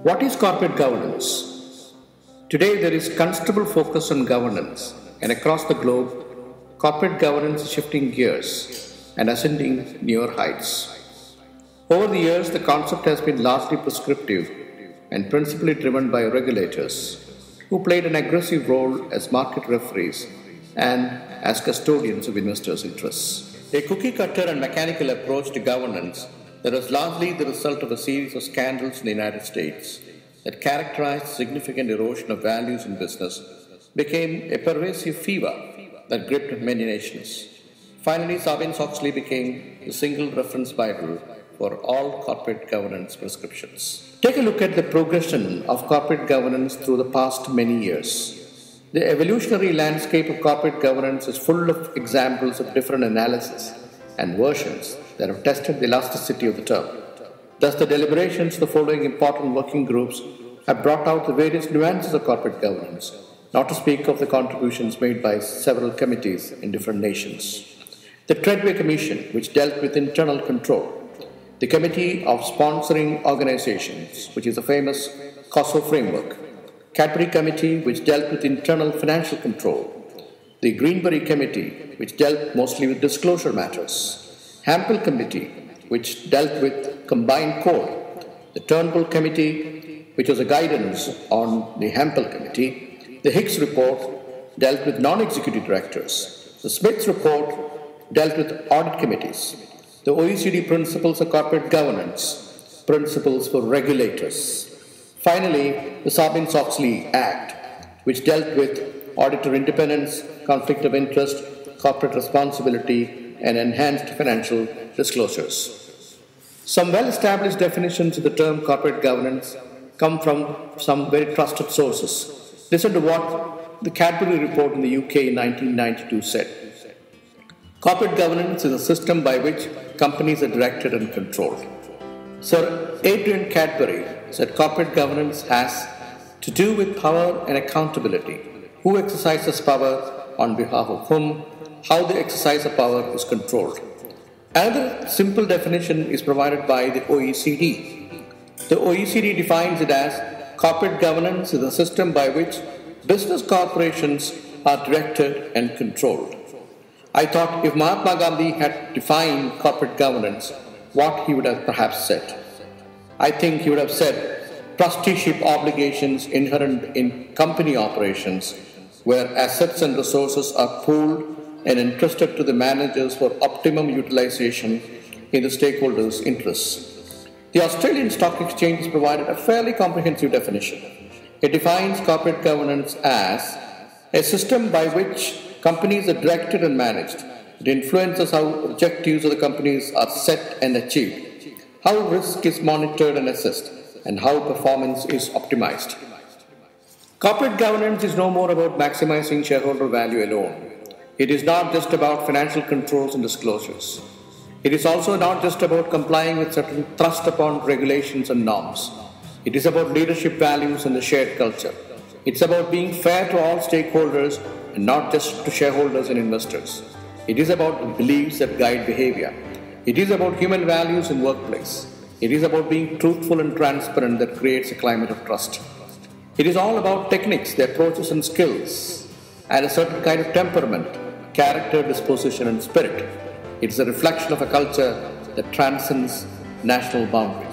What is corporate governance? Today, there is considerable focus on governance, and across the globe, corporate governance is shifting gears and ascending newer heights. Over the years, the concept has been largely prescriptive and principally driven by regulators, who played an aggressive role as market referees and as custodians of investors' interests. A cookie cutter and mechanical approach to governance that was largely the result of a series of scandals in the United States that characterized significant erosion of values in business became a pervasive fever that gripped many nations. Finally, Sarbanes-Oxley became the single reference Bible for all corporate governance prescriptions. Take a look at the progression of corporate governance through the past many years. The evolutionary landscape of corporate governance is full of examples of different analyses and versions that have tested the elasticity of the term. Thus, the deliberations of the following important working groups have brought out the various nuances of corporate governance, not to speak of the contributions made by several committees in different nations. The Treadway Commission, which dealt with internal control. The Committee of Sponsoring Organizations, which is a famous COSO framework. Cadbury Committee, which dealt with internal financial control. The Greenberry Committee, which dealt mostly with disclosure matters. Hampel Committee, which dealt with combined core. The Turnbull Committee, which was a guidance on the Hampel Committee. The Hicks Report dealt with non-executive directors. The Smiths Report dealt with audit committees. The OECD Principles of Corporate Governance, Principles for Regulators. Finally, the Sarbanes-Oxley Act, which dealt with auditor independence, conflict of interest, corporate responsibility, and enhanced financial disclosures. Some well-established definitions of the term corporate governance come from some very trusted sources. Listen to what the Cadbury Report in the UK in 1992 said. Corporate governance is a system by which companies are directed and controlled. Sir Adrian Cadbury said corporate governance has to do with power and accountability. Who exercises power on behalf of whom? How the exercise of power is controlled. Another simple definition is provided by the OECD. The OECD defines it as corporate governance is a system by which business corporations are directed and controlled. I thought if Mahatma Gandhi had defined corporate governance, what he would have perhaps said. I think he would have said trusteeship obligations inherent in company operations, where assets and resources are pooled and entrusted to the managers for optimum utilization in the stakeholders' interests. The Australian Stock Exchange has provided a fairly comprehensive definition. It defines corporate governance as a system by which companies are directed and managed. It influences how objectives of the companies are set and achieved, how risk is monitored and assessed, and how performance is optimized. Corporate governance is no more about maximizing shareholder value alone. It is not just about financial controls and disclosures. It is also not just about complying with certain thrust upon regulations and norms. It is about leadership values and the shared culture. It's about being fair to all stakeholders and not just to shareholders and investors. It is about the beliefs that guide behavior. It is about human values in workplace. It is about being truthful and transparent that creates a climate of trust. It is all about techniques, the approaches and skills, and a certain kind of temperament, character, disposition, and spirit. It is a reflection of a culture that transcends national boundaries.